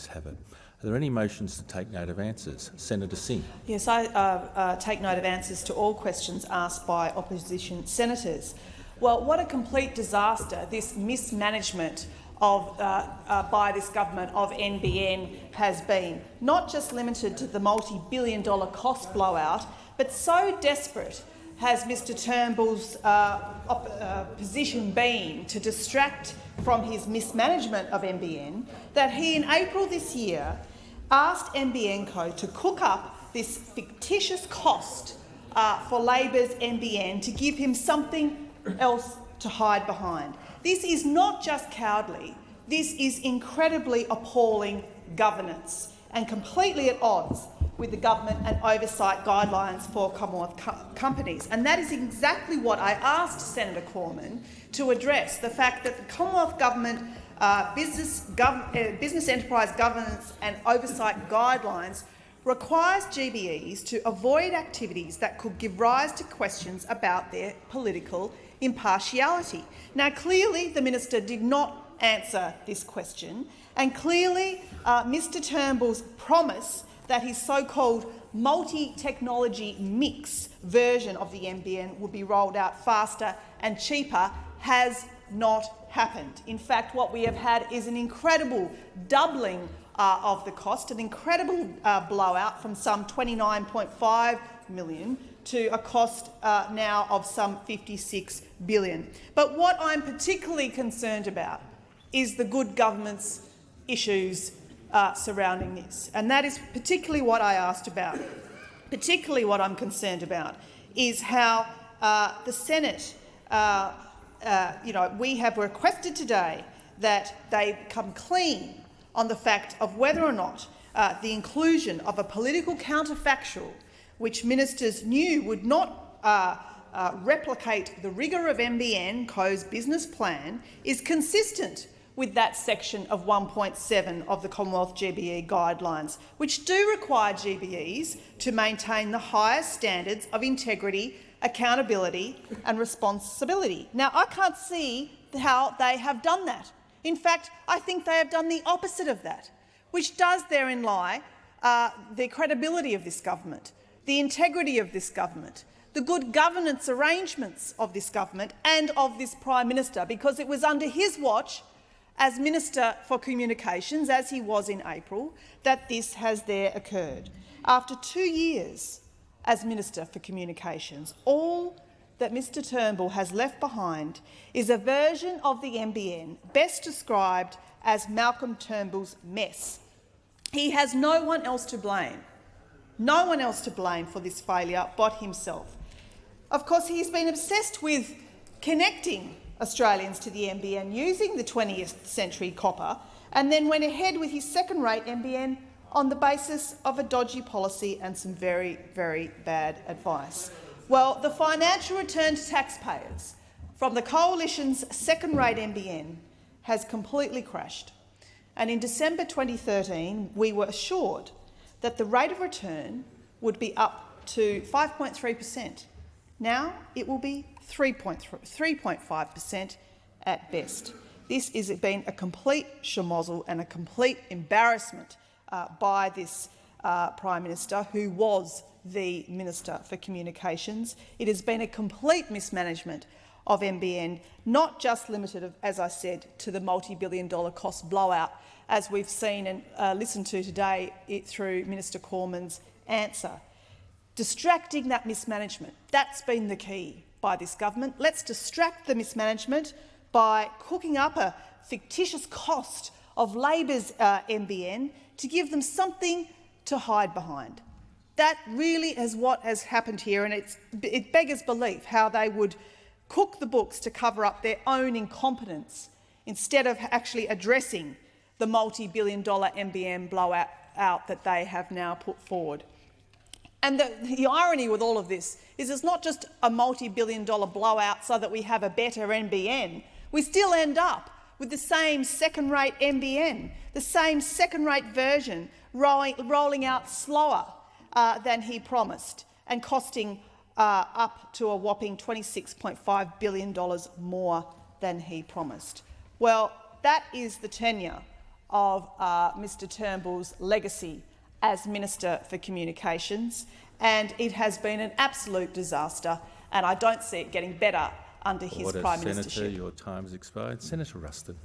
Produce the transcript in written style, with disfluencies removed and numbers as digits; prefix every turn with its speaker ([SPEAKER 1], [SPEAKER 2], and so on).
[SPEAKER 1] ayes have it. Are there any motions to take note of answers? Senator Singh.
[SPEAKER 2] Yes, I take note of answers to all questions asked by opposition senators. Well, what a complete disaster this mismanagement of, by this government of NBN has been. Not just limited to the multi-billion-dollar cost blowout, but so desperate has Mr Turnbull's position been to distract from his mismanagement of NBN that he, in April this year, asked NBN Co to cook up this fictitious cost for Labor's NBN to give him something else to hide behind. This is not just cowardly, this is incredibly appalling governance and completely at odds with the government and oversight guidelines for Commonwealth companies. And that is exactly what I asked Senator Cormann to address, the fact that the Commonwealth Government business enterprise governance and oversight guidelines requires GBEs to avoid activities that could give rise to questions about their political impartiality. Now, clearly the minister did not answer this question, and clearly Mr Turnbull's promise that his so-called multi-technology mix version of the NBN would be rolled out faster and cheaper has not happened. In fact, what we have had is an incredible doubling of the cost, an incredible blowout from some $29.5 million to a cost now of some $56 billion. But what I'm particularly concerned about is the good governance issues surrounding this, and that is particularly what I asked about. Particularly what I'm concerned about is how the Senate, we have requested today that they come clean on the fact of whether or not the inclusion of a political counterfactual, which ministers knew would not replicate the rigour of NBN Co's business plan, is consistent with that section of 1.7 of the Commonwealth GBE guidelines, which do require GBEs to maintain the highest standards of integrity, accountability and responsibility. Now, I can't see how they have done that. In fact, I think they have done the opposite of that, which does therein lie the credibility of this government, the integrity of this government, the good governance arrangements of this government and of this Prime Minister, because it was under his watch as Minister for Communications, as he was in April, that this has there occurred. After 2 years as Minister for Communications, all that Mr Turnbull has left behind is a version of the NBN best described as Malcolm Turnbull's mess. He has no one else to blame. No one else to blame for this failure but himself. Of course, he's been obsessed with connecting Australians to the NBN using the 20th century copper, and then went ahead with his second-rate NBN on the basis of a dodgy policy and some very, very bad advice. Well, the financial return to taxpayers from the Coalition's second-rate NBN has completely crashed, and in December 2013 we were assured that the rate of return would be up to 5.3%. Now it will be 3.5% at best. This has been a complete schmozzle and a complete embarrassment by this Prime Minister, who was the Minister for Communications. It has been a complete mismanagement of NBN, not just limited, as I said, to the multi-billion-dollar cost blowout, as we've seen and listened to today through Minister Cormann's answer. Distracting that mismanagement, that's been the key by this government. Let's distract the mismanagement by cooking up a fictitious cost of Labor's NBN to give them something to hide behind. That really is what has happened here, and it beggars belief how they would cook the books to cover up their own incompetence instead of actually addressing the multi-billion-dollar NBN blowout that they have now put forward. And the irony with all of this is it's not just a multi-billion-dollar blowout so that we have a better NBN. We still end up with the same second-rate NBN, the same second-rate version rolling out slower than he promised and costing up to a whopping $26.5 billion more than he promised. Well, that is the tenure of Mr Turnbull's legacy as Minister for Communications, and it has been an absolute disaster, and I don't see it getting better under his
[SPEAKER 1] Order,
[SPEAKER 2] Prime
[SPEAKER 1] Senator,
[SPEAKER 2] Ministership.
[SPEAKER 1] your time has expired. Senator Ruston.